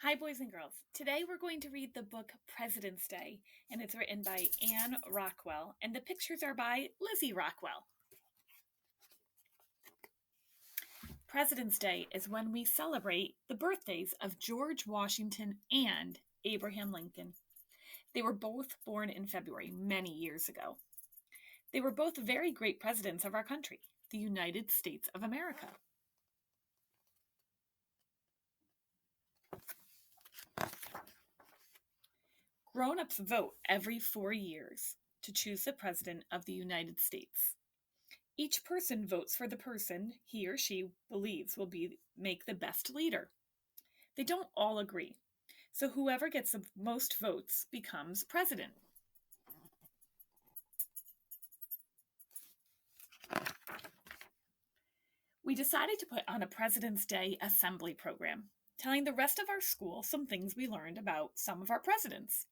Hi, boys and girls. Today we're going to read the book President's Day, and it's written by Anne Rockwell, and the pictures are by Lizzie Rockwell. President's Day is when we celebrate the birthdays of George Washington and Abraham Lincoln. They were both born in February many years ago. They were both very great presidents of our country, the United States of America. Grown-ups vote every 4 years to choose the President of the United States. Each person votes for the person he or she believes will make the best leader. They don't all agree, so whoever gets the most votes becomes president. We decided to put on a President's Day assembly program, telling the rest of our school some things we learned about some of our presidents.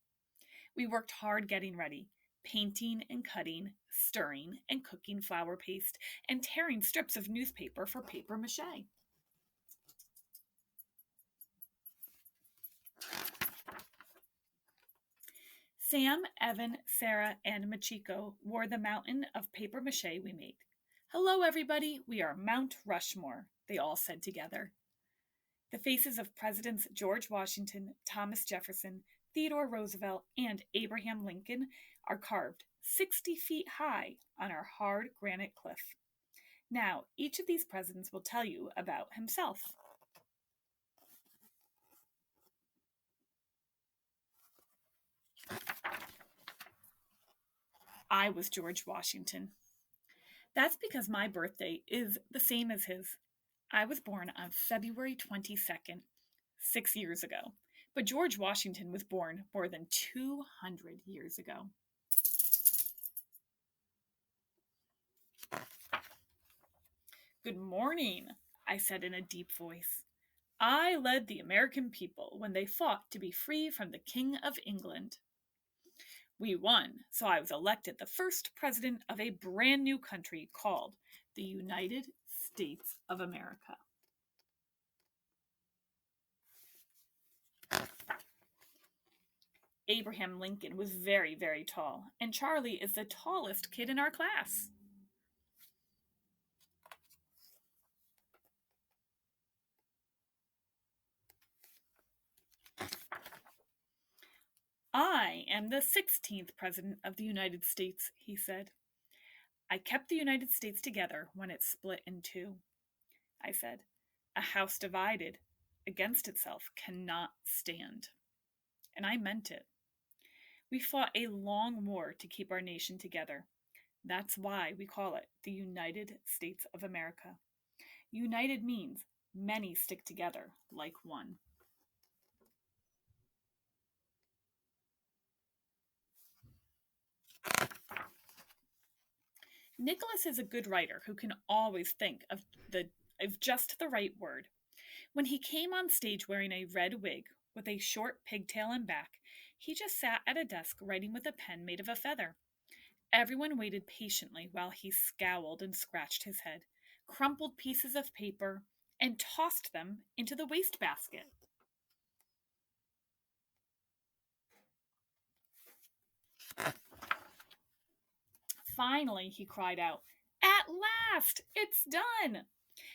We worked hard getting ready, painting and cutting, stirring and cooking flour paste, and tearing strips of newspaper for paper mache. Sam, Evan, Sarah, and Machiko wore the mountain of paper mache we made. Hello, everybody, we are Mount Rushmore, they all said together. The faces of Presidents George Washington, Thomas Jefferson, Theodore Roosevelt, and Abraham Lincoln are carved 60 feet high on our hard granite cliff. Now, each of these presidents will tell you about himself. I was George Washington. That's because my birthday is the same as his. I was born on February 22nd, 6 years ago, but George Washington was born more than 200 years ago. Good morning, I said in a deep voice. I led the American people when they fought to be free from the King of England. We won, so I was elected the first president of a brand new country called the United States of America. Abraham Lincoln was very, very tall, and Charlie is the tallest kid in our class. I am the 16th President of the United States, he said. I kept the United States together when it split in two. I said, a house divided against itself cannot stand. And I meant it. We fought a long war to keep our nation together. That's why we call it the United States of America. United means many stick together like one. Nicholas is a good writer who can always think of just the right word. When he came on stage wearing a red wig with a short pigtail and back, he just sat at a desk writing with a pen made of a feather. Everyone waited patiently while he scowled and scratched his head, crumpled pieces of paper, and tossed them into the wastebasket. Finally, he cried out, "At last! It's done!"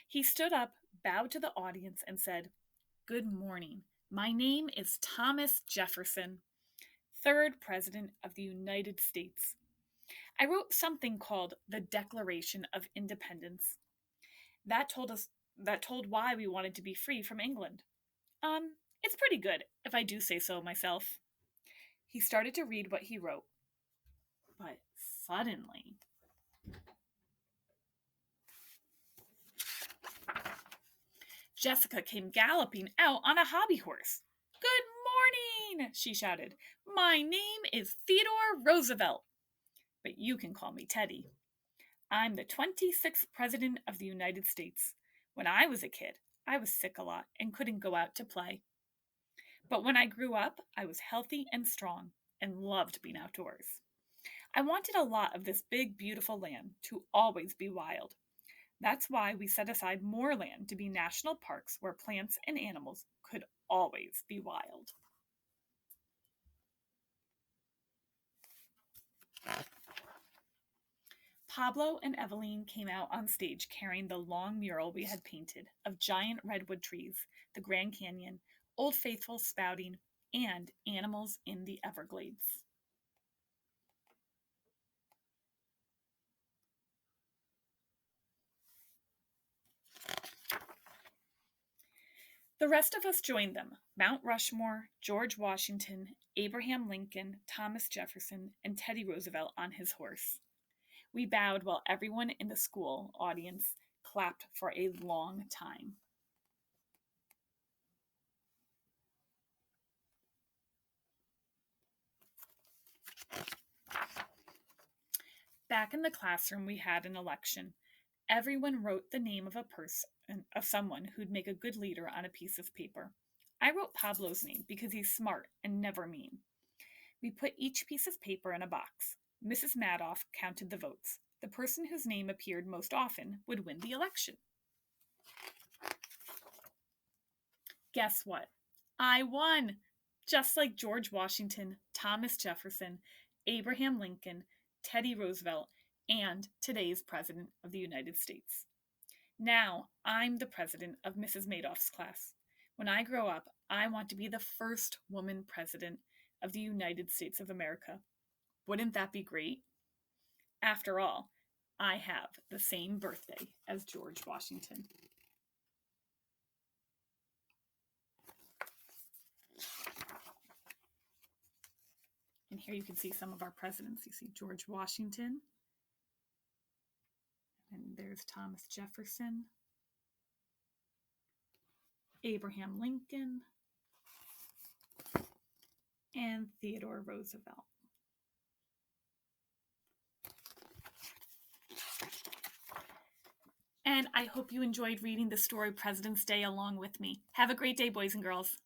He stood up, bowed to the audience, and said, "Good morning. My name is Thomas Jefferson, third President of the United States. I wrote something called the Declaration of Independence. That told why we wanted to be free from England. It's pretty good, if I do say so myself." He started to read what he wrote, but suddenly Jessica came galloping out on a hobby horse. "Good morning," she shouted. "My name is Theodore Roosevelt, but you can call me Teddy. I'm the 26th President of the United States. When I was a kid, I was sick a lot and couldn't go out to play. But when I grew up, I was healthy and strong and loved being outdoors. I wanted a lot of this big, beautiful land to always be wild. That's why we set aside more land to be national parks where plants and animals could always be wild. Pablo and Eveline came out on stage carrying the long mural we had painted of giant redwood trees, the Grand Canyon, Old Faithful spouting, and animals in the Everglades. The rest of us joined them: Mount Rushmore, George Washington, Abraham Lincoln, Thomas Jefferson, and Teddy Roosevelt on his horse. We bowed while everyone in the school audience clapped for a long time. Back in the classroom, we had an election. Everyone wrote the name of a person, of someone who'd make a good leader on a piece of paper. I wrote Pablo's name because he's smart and never mean. We put each piece of paper in a box. Mrs. Madoff counted the votes. The person whose name appeared most often would win the election. Guess what? I won! Just like George Washington, Thomas Jefferson, Abraham Lincoln, Teddy Roosevelt, and today's President of the United States. Now I'm the president of Mrs. Madoff's class. When I grow up, I want to be the first woman president of the United States of America. Wouldn't that be great? After all, I have the same birthday as George Washington. And here you can see some of our presidents. You see George Washington, and there's Thomas Jefferson, Abraham Lincoln, and Theodore Roosevelt. And I hope you enjoyed reading the story President's Day along with me. Have a great day, boys and girls.